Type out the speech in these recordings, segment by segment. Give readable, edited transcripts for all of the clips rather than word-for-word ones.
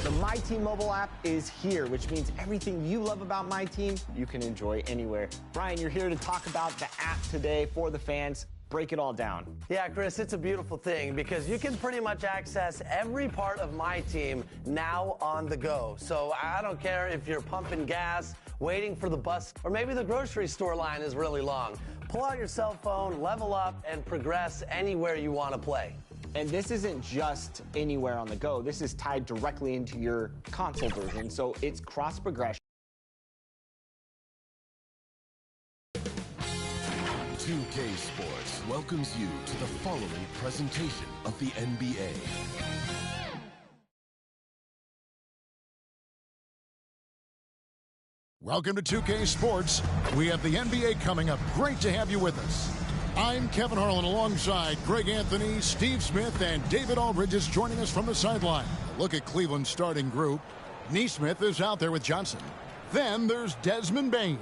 The My Team mobile app is here, which means everything you love about My Team, you can enjoy anywhere. Brian, you're here to talk about the app today for the fans. Break it all down. Yeah, Chris, it's a beautiful thing because you can pretty much access every part of My Team now on the go. So I don't care if you're pumping gas, waiting for the bus, or maybe the grocery store line is really long. Pull out your cell phone, level up, and progress anywhere you want to play. And this isn't just anywhere on the go. This is tied directly into your console version, so it's cross progression. 2K Sports welcomes you to the following presentation of the NBA. Welcome to 2K Sports. We have the NBA coming up. Great to have you with us. I'm Kevin Harlan alongside Greg Anthony, Steve Smith, and David Aldridge is joining us from the sideline. Look at Cleveland's starting group. Nesmith is out there with Johnson. Then there's Desmond Bane.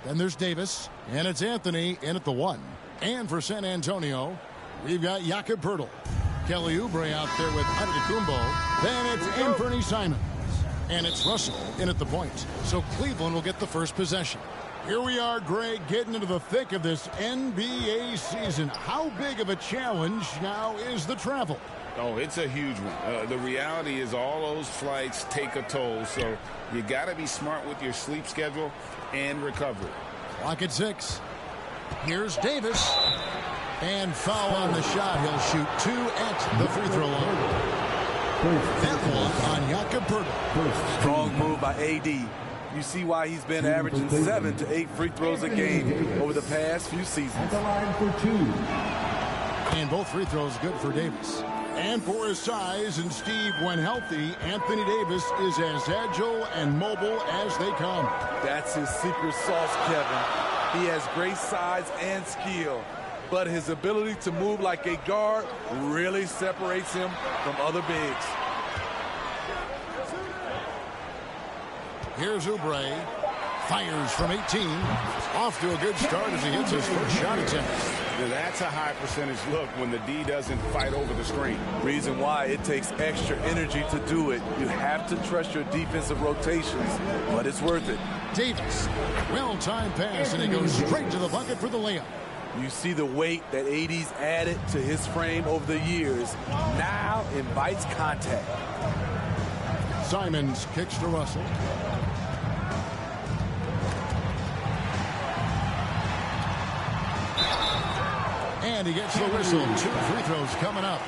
Then there's Davis, and it's Anthony in at the 1. And for San Antonio, we've got Jakob Poeltl. Kelly Oubre out there with Antetokounmpo. Then it's Anthony Simons. And it's Russell in at the point. So Cleveland will get the first possession. Here we are, Greg, getting into the thick of this NBA season. How big of a challenge now is the travel? Oh, it's a huge one. The reality is all those flights take a toll, so you got to be smart with your sleep schedule and recovery. Clock at 6. Here's Davis. And foul on the shot. He'll shoot 2 at the free throw line. That one on Jakob Poeltl. Strong move by AD. You see why he's been averaging 7 to 8 free throws a game over the past few seasons. At the line for 2. And both free throws good for Davis. And for his size, and Steve, when healthy, Anthony Davis is as agile and mobile as they come. That's his secret sauce, Kevin. He has great size and skill, but his ability to move like a guard really separates him from other bigs. Here's Oubre. Fires from 18. Off to a good start as he hits his first shot attempt. Now that's a high percentage look when the D doesn't fight over the screen. Reason why it takes extra energy to do it. You have to trust your defensive rotations, but it's worth it. Davis. Well-timed pass, and he goes straight to the bucket for the layup. You see the weight that AD's added to his frame over the years. Now invites contact. Simons kicks to Russell. And he gets the whistle. 2 free throws coming up.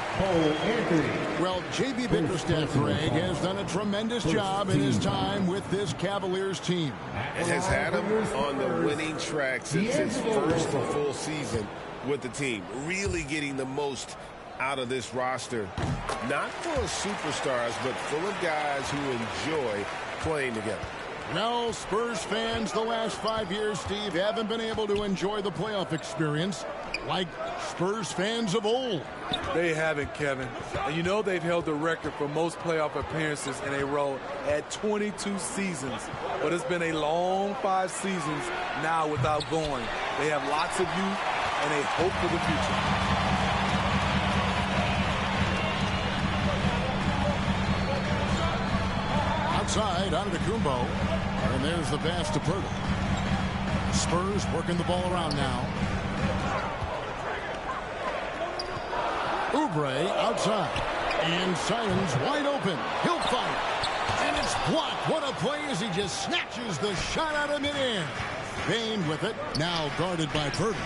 Well, J.B. Bickerstaff, Greg, has done a tremendous job in his time with this Cavaliers team. It has had him on the winning track since his first full season with the team. Really getting the most out of this roster. Not full of superstars, but full of guys who enjoy playing together. Well, Spurs fans, the last 5 years, Steve, haven't been able to enjoy the playoff experience like Spurs fans of old. They haven't, Kevin. And you know they've held the record for most playoff appearances in a row at 22 seasons. But it's been a long 5 seasons now without going. They have lots of youth and a hope for the future. Outside, Antetokounmpo, and there's the pass to Pirtle. Spurs working the ball around now. Oubre outside, and Simons wide open. He'll fire, and it's blocked. What a play as he just snatches the shot out of midair. Bain with it, now guarded by Pirtle.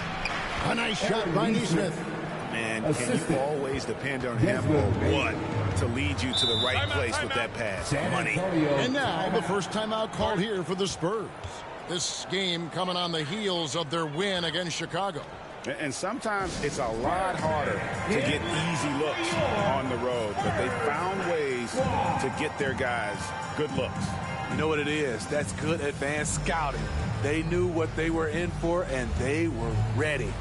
A nice shot by Neesmith. Man, can you always depend on him or what to lead you to the right place with that pass? Money. And now the first timeout called here for the Spurs. This game coming on the heels of their win against Chicago. And sometimes it's a lot harder to get easy looks on the road, but they found ways to get their guys good looks. You know what it is? That's good advanced scouting. They knew what they were in for, and they were ready.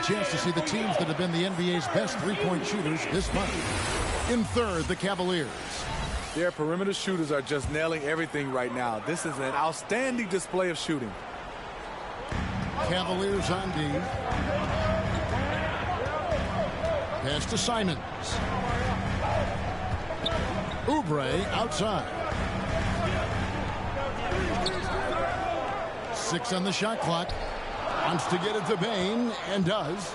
Chance to see the teams that have been the NBA's best three-point shooters this month. In third, the Cavaliers. Their perimeter shooters are just nailing everything right now. This is an outstanding display of shooting. Cavaliers on D. Pass to Simons. Oubre outside. 6 on the shot clock. Wants to get it to Bain, and does.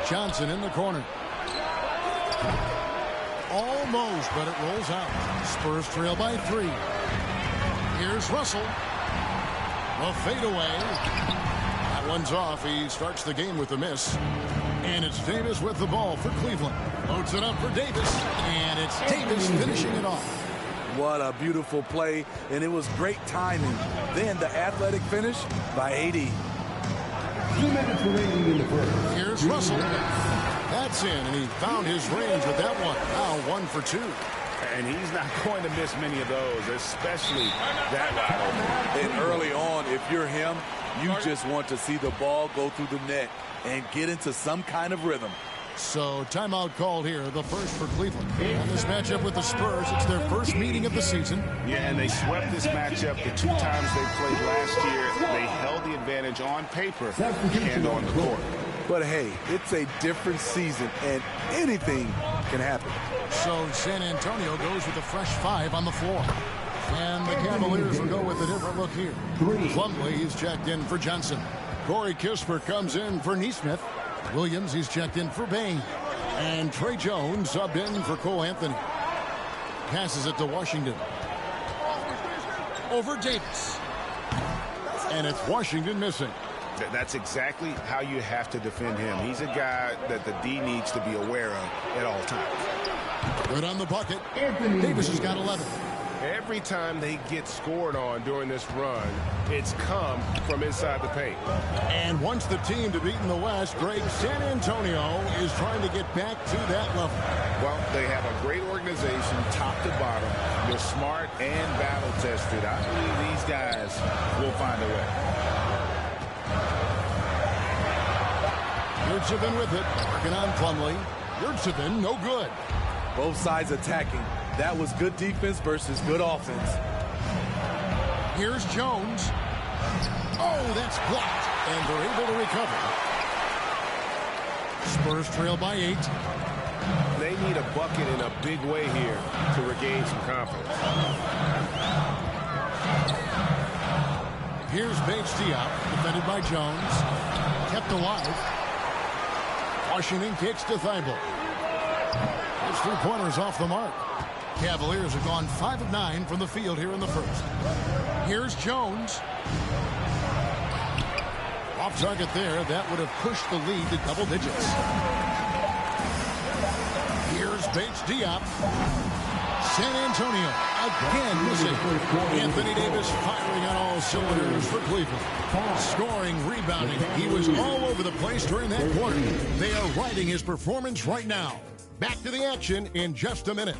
Johnson in the corner. Almost, but it rolls out. Spurs trail by 3. Here's Russell. A fadeaway. That one's off. He starts the game with a miss. And it's Davis with the ball for Cleveland. Loads it up for Davis. And it's Davis finishing it off. What a beautiful play, and it was great timing. Then the athletic finish by 80. Here's Russell. That's in, and he found his range with that one. Now 1 for 2. And he's not going to miss many of those, especially that wide open. And early on, if you're him, you just want to see the ball go through the net and get into some kind of rhythm. So timeout called here, the first for Cleveland. On this matchup with the Spurs, it's their first meeting of the season. Yeah, and they swept this matchup the 2 times they played last year. They held the advantage on paper and on the court. But hey, it's a different season, and anything can happen. So San Antonio goes with a fresh 5 on the floor. And the Cavaliers will go with a different look here. Plumlee is checked in for Johnson. Corey Kispert comes in for Neesmith. Williams, he's checked in for Bain. And Trey Jones subbed in for Cole Anthony. Passes it to Washington. Over Davis. And it's Washington missing. That's exactly how you have to defend him. He's a guy that the D needs to be aware of at all times. Good on the bucket. Davis has got 11. Every time they get scored on during this run, it's come from inside the paint. And once the team to beat in the West, Greg, San Antonio is trying to get back to that level. Well, they have a great organization, top to bottom. They're smart and battle-tested. I believe these guys will find a way. Yurtsevin with it, working on Plumlee. Yurtsevin, no good. Both sides attacking. That was good defense versus good offense. Here's Jones. Oh, that's blocked. And they're able to recover. Spurs trail by 8. They need a bucket in a big way here to regain some confidence. Here's Bates Diop, defended by Jones. Kept alive. Washington kicks to Thibault. His three-pointers off the mark. Cavaliers have gone 5 of 9 from the field here in the first. Here's Jones. Off target there. That would have pushed the lead to double digits. Here's Bates Diop. San Antonio again missing. Anthony Davis firing on all cylinders for Cleveland. Scoring, rebounding. He was all over the place during that quarter. They are riding his performance right now. Back to the action in just a minute.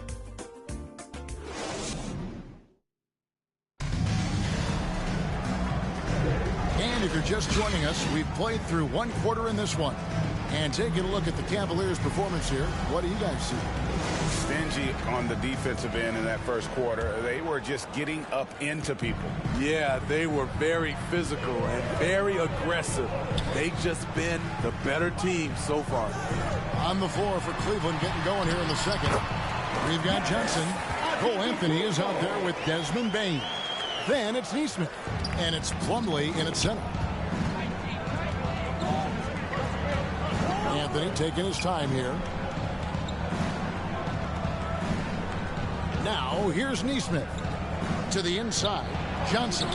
And if you're just joining us, we've played through one quarter in this one. And taking a look at the Cavaliers' performance here, what do you guys see? Stingy on the defensive end in that first quarter. They were just getting up into people. Yeah, they were very physical and very aggressive. They've just been the better team so far. On the floor for Cleveland getting going here in the second. We've got Johnson. Cole Anthony is out there with Desmond Bane. Then it's Neesmith. And it's Plumlee in its center. Anthony taking his time here. Now here's Neesmith. To the inside. Johnson.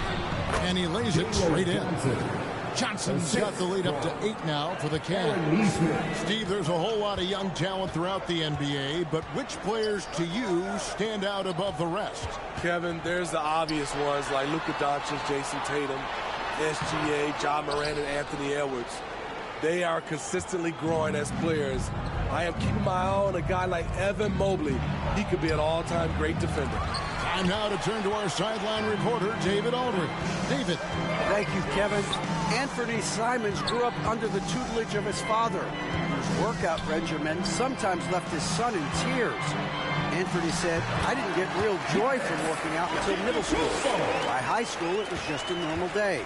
And he lays it straight in. Johnson's got the lead up to 8 now for the Cavs. Steve, there's a whole lot of young talent throughout the NBA, but which players to you stand out above the rest? Kevin, there's the obvious ones like Luka Doncic, Jason Tatum, SGA, John Morant, and Anthony Edwards. They are consistently growing as players. I am keeping my eye on a guy like Evan Mobley. He could be an all-time great defender. Time now to turn to our sideline reporter, David Aldridge. David. Thank you, Kevin. Anthony Simons grew up under the tutelage of his father. His workout regimen sometimes left his son in tears. Anthony said, "I didn't get real joy from working out until middle school. By high school, it was just a normal day.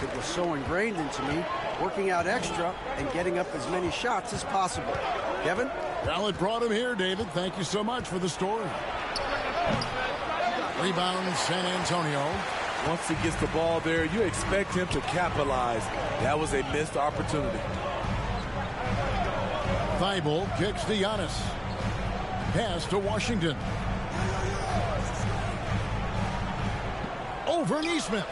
It was so ingrained into me, working out extra and getting up as many shots as possible." Kevin? Well, it brought him here, David. Thank you so much for the story. Rebound, San Antonio. Once he gets the ball there, you expect him to capitalize. That was a missed opportunity. Thibault kicks to Giannis. Pass to Washington. Over Neesmith.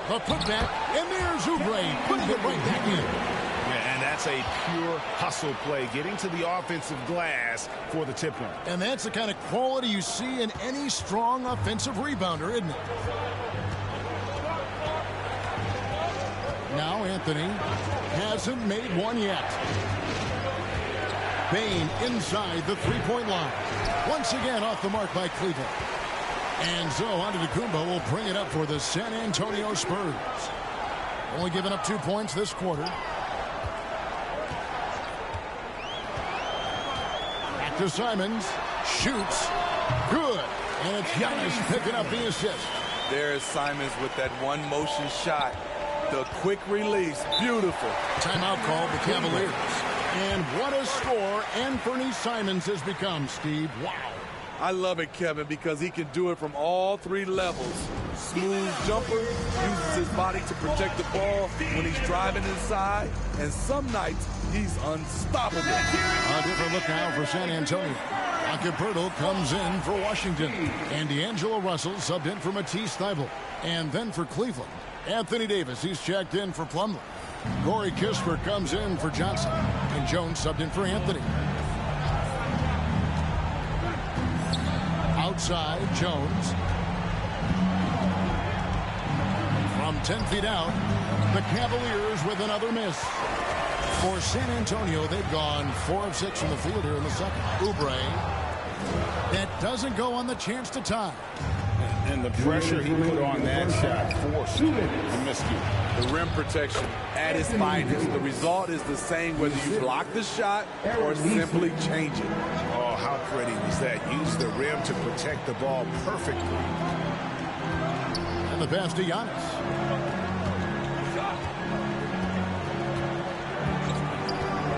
The putback, and there's Oubre putting it right back in. Yeah, and that's a pure hustle play, getting to the offensive glass for the tip one. And that's the kind of quality you see in any strong offensive rebounder, isn't it? Now Anthony hasn't made one yet. Bane inside the three-point line. Once again off the mark by Cleveland. And so Antetokounmpo will bring it up for the San Antonio Spurs. Only giving up 2 points this quarter. Back to Simons. Shoots. Good. And it's Giannis picking up the assist. There's Simons with that one motion shot. The quick release. Beautiful. Timeout called the Cavaliers. And what a score Anthony Simons has become, Steve. Wow. I love it, Kevin, because he can do it from all 3 levels. Smooth jumper, uses his body to protect the ball when he's driving inside, and some nights he's unstoppable. A different look now for San Antonio. Acapurdo comes in for Washington, and D'Angelo Russell subbed in for Matisse Thybulle. And then for Cleveland, Anthony Davis, he's checked in for Plumlee. Corey Kispert comes in for Johnson, and Jones subbed in for Anthony. Outside, Jones. From 10 feet out, the Cavaliers with another miss. For San Antonio, they've gone 4 of 6 from the field here in the second. Oubre. That doesn't go on the chance to tie. And the pressure he put on that shot forced the miscue. The rim protection at its finest. The result is the same whether you block the shot or simply change it. Oh, how pretty was that? Use the rim to protect the ball perfectly. And the pass to Giannis.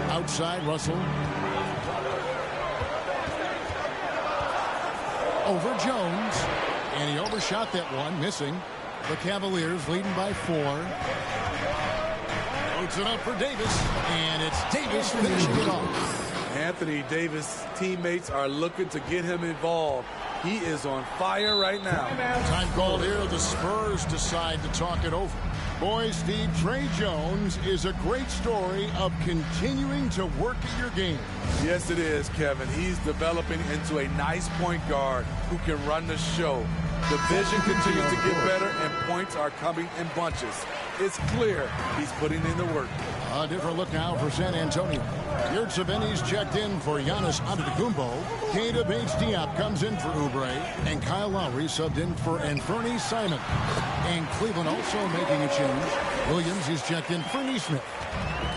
Outside, Russell. Over Jones. And he overshot that one, missing. The Cavaliers leading by 4. Floats it up for Davis, and it's Davis finishing it off. Anthony Davis' teammates are looking to get him involved. He is on fire right now. Time called here. The Spurs decide to talk it over. Boy, Steve, Trey Jones is a great story of continuing to work at your game. Yes, it is, Kevin. He's developing into a nice point guard who can run the show. The vision continues to get better, and points are coming in bunches. It's clear he's putting in the work. A different look now for San Antonio. Yurtseven's checked in for Giannis Antetokounmpo. Keita Bates-Diop comes in for Oubre. And Kyle Lowry subbed in for Anthony Simon. And Cleveland also making a change. Williams is checked in for Nesmith.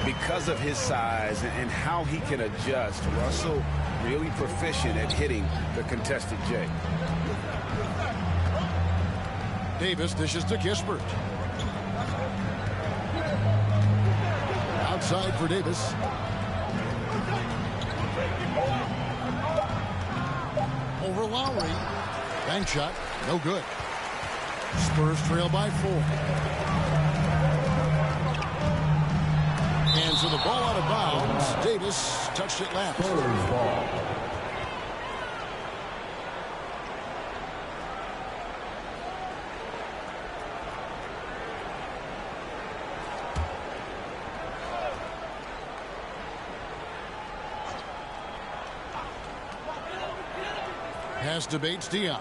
Because of his size and how he can adjust, Russell really proficient at hitting the contested J. Davis dishes to Kispert. Outside for Davis. Over Lowry. Bank shot. No good. Spurs trail by 4. And so the ball out of bounds. Davis touched it last. Spurs ball. Pass to Bates-Diop.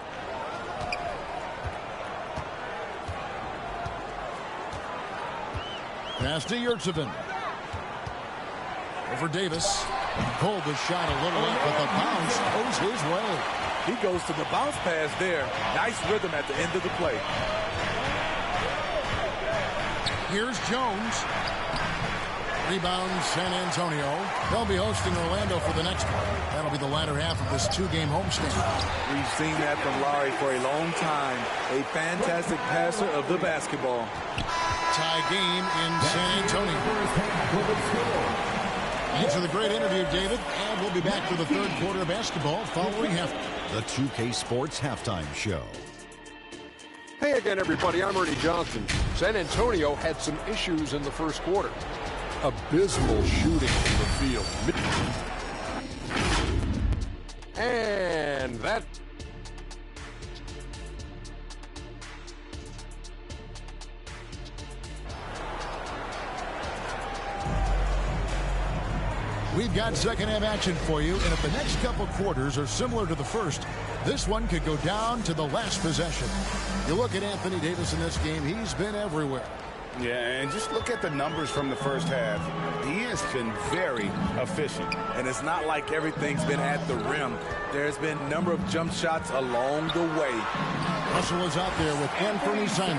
Pass to Yurtseven. Over Davis. Pulled the shot a little up, but the bounce goes his way. He goes to the bounce pass there. Nice rhythm at the end of the play. Here's Jones. Rebound San Antonio. They'll be hosting Orlando for the next one. That'll be the latter half of this 2-game homestand. We've seen that from Lowry for a long time. A fantastic passer of the basketball. Tie game in San Antonio. Thanks for the great interview, David. And we'll be back for the third quarter of basketball following halftime. The 2K Sports Halftime Show. Hey again, everybody. I'm Ernie Johnson. San Antonio had some issues in the first quarter. Abysmal shooting from the field. And that... We've got second half action for you, and if the next couple quarters are similar to the first, this one could go down to the last possession. You look at Anthony Davis in this game, he's been everywhere. Yeah, and just look at the numbers from the first half. He has been very efficient. And it's not like everything's been at the rim. There's been a number of jump shots along the way. Russell is out there with Anthony Simon.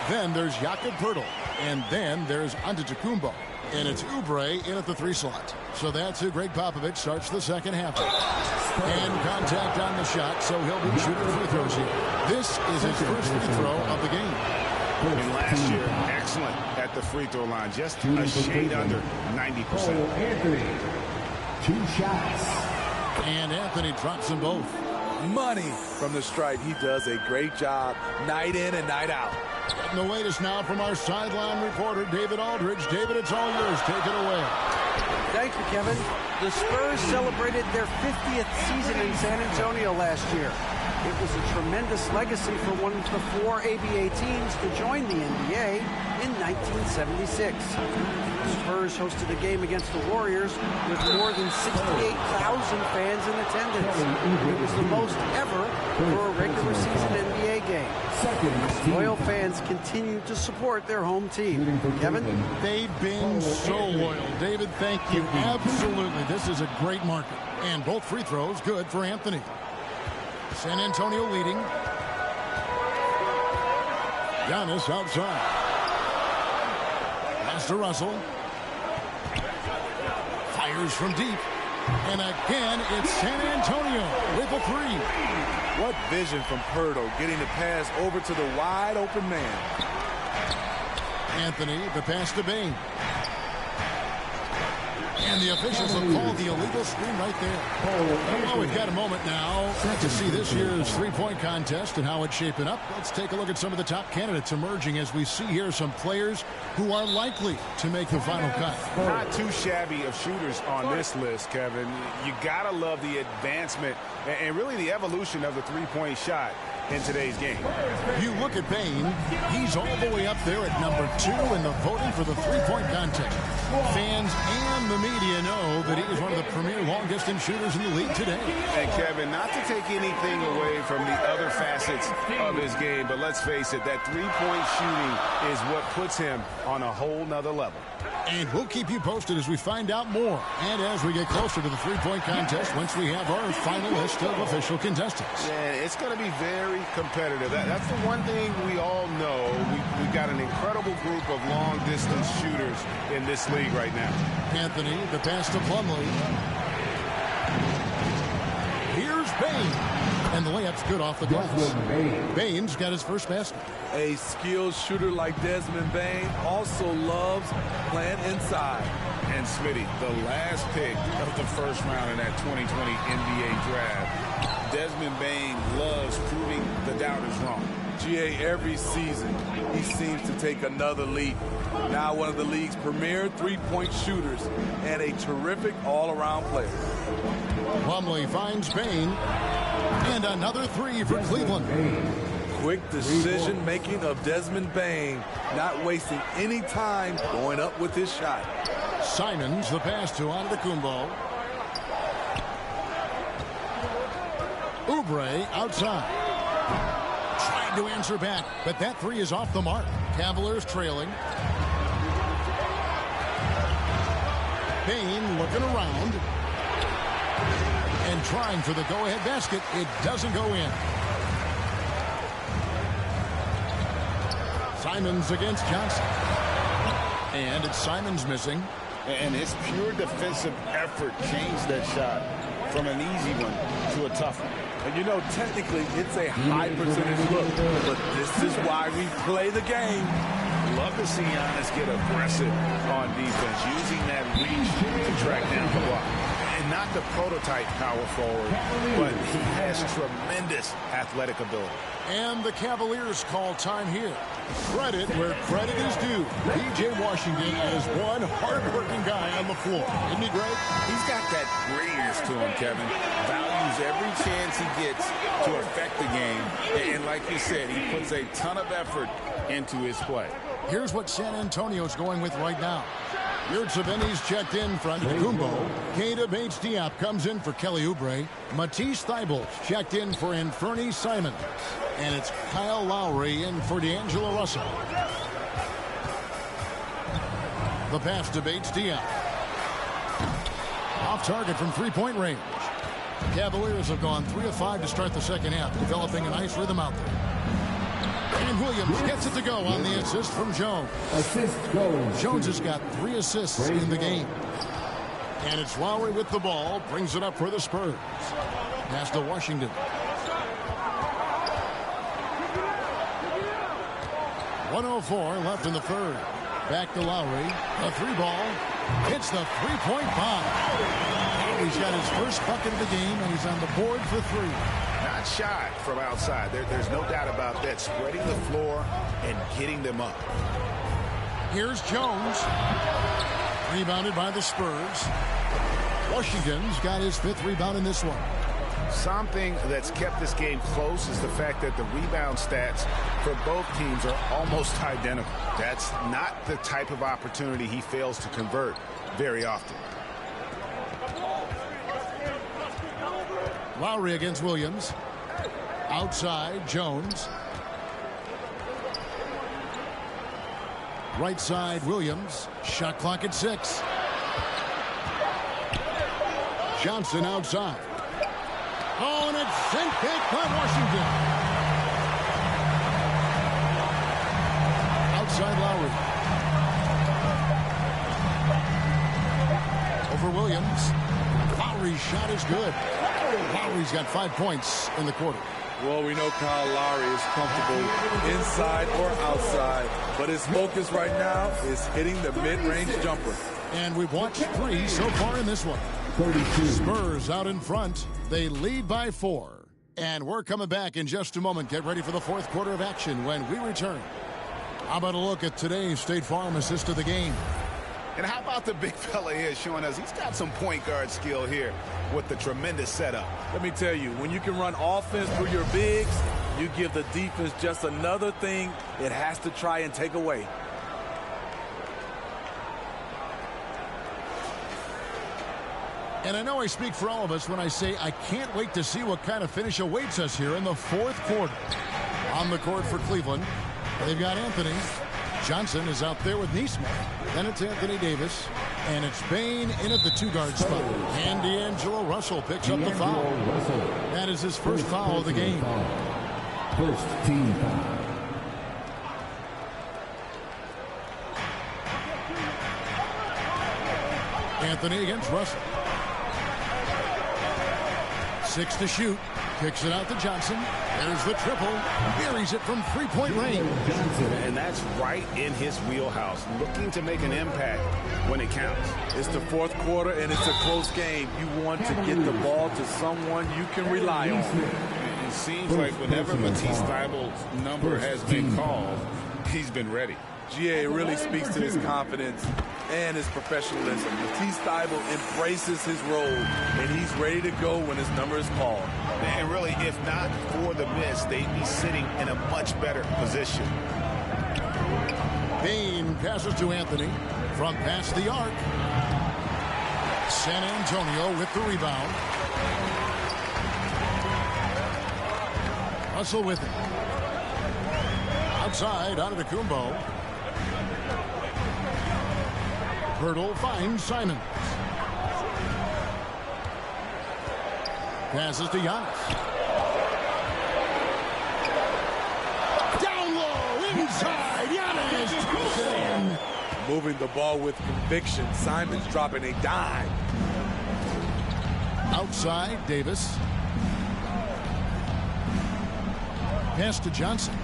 Then there's Jakob Poeltl. And then there's Antetokounmpo. And it's Oubre in at the 3 slot. So that's who Greg Popovich starts the second half. And contact on the shot, so he'll be shooting free throws here. This is his first free throw of the game. And last year, excellent at the free throw line. Just a shade under 90%. Anthony, 2 shots. And Anthony drops them both. Money from the stripe. He does a great job night in and night out. Getting the latest now from our sideline reporter, David Aldridge. David, it's all yours. Take it away. Thank you, Kevin. The Spurs celebrated their 50th season in San Antonio last year. It was a tremendous legacy for one of the 4 ABA teams to join the NBA in 1976. The Spurs hosted a game against the Warriors with more than 68,000 fans in attendance. It was the most ever for a regular season NBA game. Loyal fans continue to support their home team. Kevin? They've been so loyal. David, thank you. Absolutely. This is a great market. And both free throws good for Anthony. San Antonio leading. Giannis outside. Pass to Russell. Fires from deep. And again, it's San Antonio with a 3. What vision from Poeltl, getting the pass over to the wide open man. Anthony, the pass to Bain. And the officials have called the illegal screen right there. Well, we've got a moment now to see this year's three-point contest and how it's shaping up. Let's take a look at some of the top candidates emerging as we see here some players who are likely to make the final cut. Not too shabby of shooters on this list, Kevin. You got to love the advancement and really the evolution of the three-point shot in today's game. You look at Bain, he's all the way up there at number 2 in the voting for the three-point contest. Fans and the media know that he is one of the premier long-distance shooters in the league today. And Kevin, not to take anything away from the other facets of his game, but let's face it, that three-point shooting is what puts him on a whole nother level. And we'll keep you posted as we find out more and as we get closer to the three-point contest once we have our final list of official contestants. Yeah, it's going to be very competitive. That's the one thing we all know. We've got an incredible group of long-distance shooters in this league right now. Anthony, the pass to Plumlee. Here's Bain. And the layup's good off the glass. Bain's got his first basket. A skilled shooter like Desmond Bain also loves playing inside. And Smitty, the last pick of the first round in that 2020 NBA draft, Desmond Bain loves proving the doubters wrong. GA, every season, he seems to take another leap. Now one of the league's premier three-point shooters and a terrific all-around player. Plumlee finds Bain. And another three for Cleveland. Quick decision-making of Desmond Bain, not wasting any time going up with his shot. Simons, the pass to Antetokounmpo. Oubre outside. Trying to answer back, but that three is off the mark. Cavaliers trailing. Bain looking around. And trying for the go-ahead basket. It doesn't go in. Simons against Johnson. And it's Simons missing. And his pure defensive effort changed that shot from an easy one to a tough one. And you know, technically, it's a high percentage look. But this is why we play the game. Love to see Giannis get aggressive on defense, using that reach to track down the block. And not the prototype power forward, but he has tremendous athletic ability. And the Cavaliers call time here. Credit where credit is due. P.J. Washington is one hard-working guy on the floor. Isn't he great? He's got that grittiness to him, Kevin. Values every chance he gets to affect the game. And like you said, he puts a ton of effort into his play. Here's what San Antonio's going with right now. Yurtseven's checked in for Antetokounmpo. Keita Bates-Diop comes in for Kelly Oubre. Matisse Thybulle checked in for Anthony Simons. And it's Kyle Lowry in for D'Angelo Russell. The pass to Bates-Diop. Off target from three-point range. Cavaliers have gone 3 of 5 to start the second half, developing a nice rhythm out there. And Williams gets it to go on the assist from Jones. Assist goes. Jones has got 3 assists in the game. And it's Lowry with the ball, brings it up for the Spurs. Pass to Washington. .104 left in the third. Back to Lowry. The three ball. Hits the three-point bomb. He's got his first bucket of the game, and he's on the board for 3. Not shy from outside. There's no doubt about that. Spreading the floor and getting them up. Here's Jones. Rebounded by the Spurs. Washington's got his 5th rebound in this one. Something that's kept this game close is the fact that the rebound stats for both teams are almost identical. That's not the type of opportunity he fails to convert very often. Lowry against Williams. Outside, Jones. Right side, Williams. Shot clock at 6. Johnson outside. Oh, and it's sent back by Washington. Outside Lowry. Over Williams. Lowry's shot is good. Lowry's got 5 points in the quarter. Well, we know Kyle Lowry is comfortable inside or outside, but his focus right now is hitting the mid-range jumper. And we've watched 3 so far in this one. 32. Spurs out in front. They lead by 4. And we're coming back in just a moment. Get ready for the fourth quarter of action when we return. How about a look at today's State Farm assist of the game? And how about the big fella here showing us he's got some point guard skill here with the tremendous setup. Let me tell you, when you can run offense through your bigs, you give the defense just another thing it has to try and take away. And I know I speak for all of us when I say I can't wait to see what kind of finish awaits us here in the fourth quarter. On the court for Cleveland, they've got Anthony. Johnson is out there with Neesmith. Then it's Anthony Davis. And it's Bain in at the 2-guard spot. And D'Angelo Russell picks up the foul. That is his first foul of the game. First team foul. Anthony against Russell. 6 to shoot. Kicks it out to Johnson. There's the triple. Buries it from three-point range. And that's right in his wheelhouse. Looking to make an impact when it counts. It's the fourth quarter, and it's a close game. You want to get the ball to someone you can rely on. It seems like whenever Matisse Thybulle's number has been called, he's been ready. GA really speaks to his confidence and his professionalism. Matisse Thybulle embraces his role, and he's ready to go when his number is called. And really, if not for the miss, they'd be sitting in a much better position. Bain passes to Anthony from past the arc. San Antonio with the rebound. Russell with it. Outside, out of the Kumbo. Hurdle finds Simons. Passes to Giannis. Down low, inside, Giannis. Moving the ball with conviction. Simons dropping a dime. Outside, Davis. Pass to Johnson.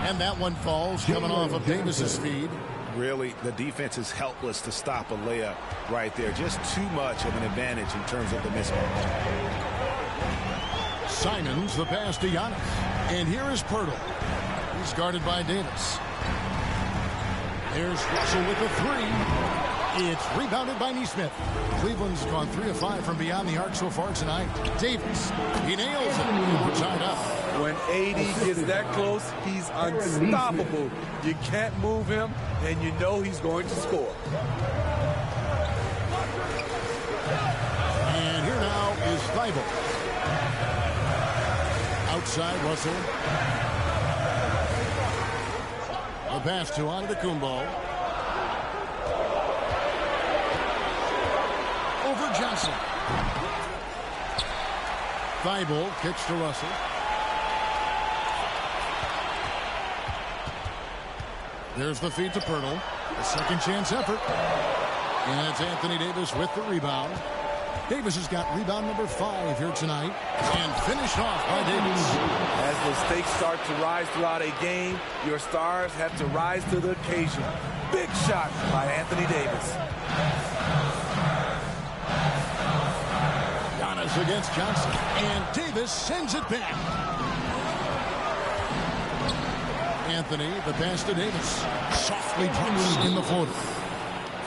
And that one falls, coming off of Davis's feed. Really, the defense is helpless to stop a layup right there. Just too much of an advantage in terms of the mismatch. Simons, the pass to Giannis. And here is Pirtle. He's guarded by Davis. There's Russell with the 3. It's rebounded by Neesmith. Cleveland's gone 3 of 5 from beyond the arc so far tonight. Davis, he nails it. We're tied up. When AD gets that close, he's unstoppable. You can't move him, and you know he's going to score. And here now is Thybulle. Outside Russell. A pass to Antetokounmpo. Over Johnson. Thybulle kicks to Russell. There's the feed to Pirtle. A second chance effort. And it's Anthony Davis with the rebound. Davis has got rebound number 5 here tonight. And finished off by Davis. As the stakes start to rise throughout a game, your stars have to rise to the occasion. Big shot by Anthony Davis. Giannis against Johnson. And Davis sends it back. Anthony, the pass to Davis. Softly drops in the floater.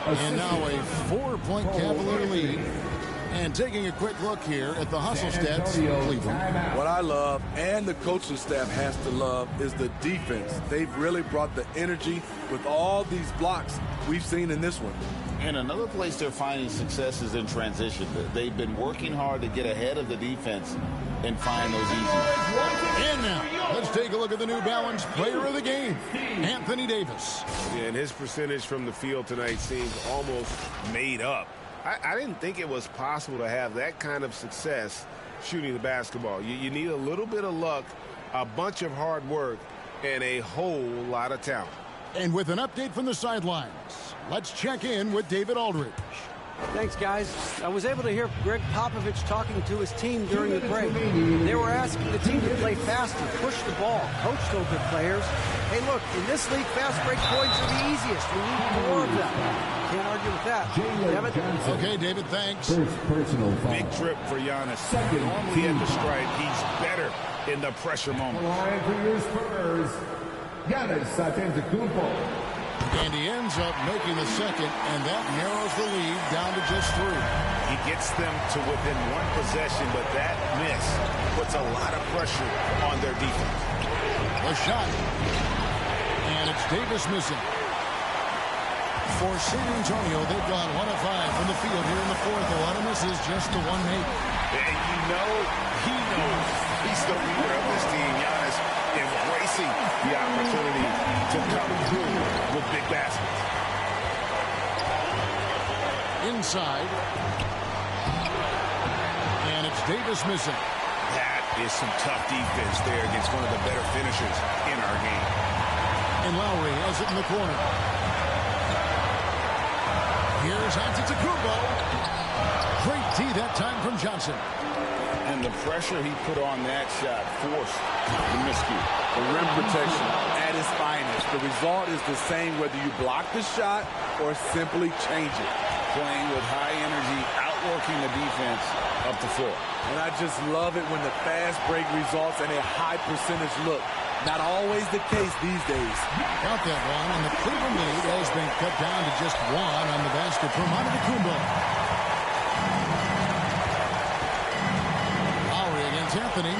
And now a 4-point Cavalier lead. And taking a quick look here at the hustle stats, Cleveland. What I love, and the coaching staff has to love, is the defense. They've really brought the energy with all these blocks we've seen in this one. And another place they're finding success is in transition. They've been working hard to get ahead of the defense and find those easy. And now, let's take a look at the New Balance player of the game, Anthony Davis. Yeah, and his percentage from the field tonight seems almost made up. I didn't think it was possible to have that kind of success shooting the basketball. You need a little bit of luck, a bunch of hard work, and a whole lot of talent. And with an update from the sidelines, let's check in with David Aldridge. Thanks, guys. I was able to hear Greg Popovich talking to his team during the break. They were asking the team to play faster, push the ball, coach those good players. Hey, look, in this league, fast break points are the easiest. We need more of them. Can't argue with that. David? Okay, David, thanks. Personal foul. Big trip for Giannis. Normally at the stripe, he's better in the pressure moment. Line for your Spurs, Giannis Antetokounmpo. And he ends up making the second, and that narrows the lead down to just 3. He gets them to within 1 possession, but that miss puts a lot of pressure on their defense. A shot. And it's Davis missing. For San Antonio, they've gone 1 of 5 from the field here in the fourth. A lot of misses, just the one made. And you know, he knows he's the leader of this team. Giannis embracing the opportunity to come through with big baskets. Inside. And it's Davis missing. That is some tough defense there against one of the better finishers in our game. And Lowry has it in the corner. Here's Antetokounmpo. Great D that time from Johnson. And the pressure he put on that shot forced the miscue. The rim protection at its finest. The result is the same whether you block the shot or simply change it. Playing with high energy, outworking the defense up the floor. And I just love it when the fast break results in a high percentage look. Not always the case these days. Count that one, and the Cleveland lead has been cut down to just 1 on the basket from Antetokounmpo. Lowry against Anthony.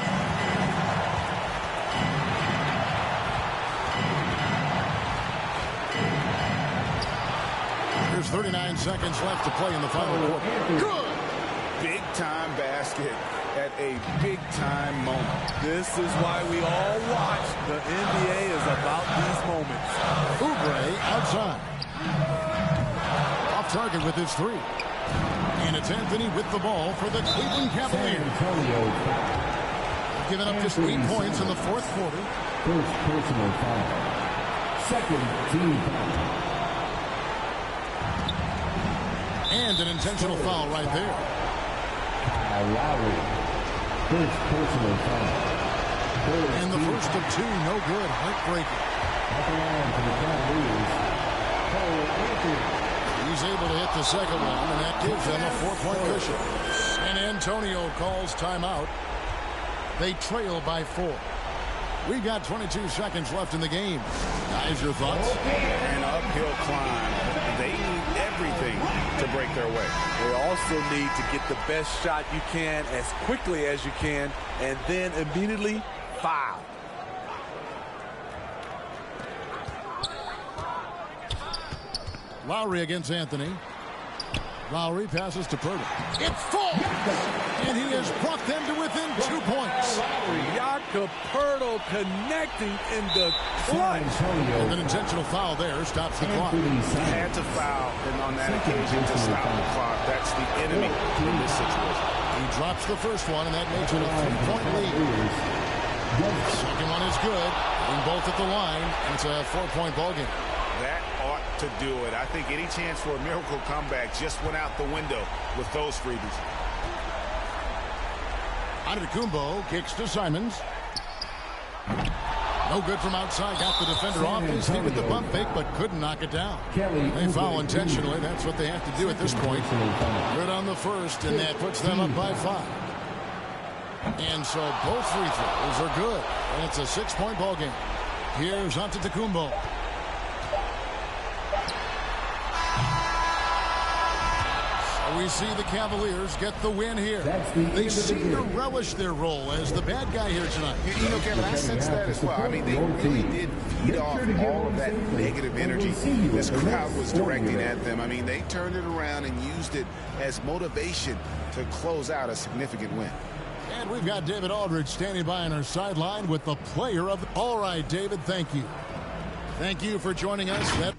There's 39 seconds left to play in the final quarter. Good! Big-time basket at a big-time moment. This is why we all watch. The NBA is about these moments. Oubre outside. Off target with his 3. And it's Anthony with the ball for the Cleveland Cavaliers. Giving up just 8 points in the fourth quarter. First personal foul. Second team foul. And an intentional foul right there. Lowry. First personal foul. And the first of 2, no good. Heartbreaking. At the line for the Cavaliers, he's able to hit the second one, and that gives them a 4-point cushion. San Antonio calls timeout. They trail by 4. We've got 22 seconds left in the game. Guys, your thoughts? An uphill climb. They need everything to break their way. They also need to get the best shot you can as quickly as you can, and then immediately foul. Lowry against Anthony. Lowry passes to Purdy. It falls! And he has brought them to within 2 points. Jakob Poeltl connecting in the clutch. And an intentional foul there stops the clock. He had to foul, and on that occasion to stop the clock. That's the enemy in this situation. He drops the first one, and that makes it a 3-point lead. Second one is good. And both at the line, and it's a 4-point ballgame. That ought to do it. I think any chance for a miracle comeback just went out the window with those freebies. Antetokounmpo kicks to Simons. No good from outside. Got the defender off his feet with the bump fake, but couldn't knock it down. They foul intentionally. That's what they have to do at this point. Good on the first, and that puts them up by 5. And so both free throws are good. And it's a 6-point ball game. Here's Antetokounmpo. We see the Cavaliers get the win here. They seem to relish their role as the bad guy here tonight. You know, Kevin, I sense that as well. I mean, they really did feed off all of that negative energy this crowd was directing at them. I mean, they turned it around and used it as motivation to close out a significant win. And we've got David Aldridge standing by on our sideline with the player of the... All right, David, thank you. Thank you for joining us.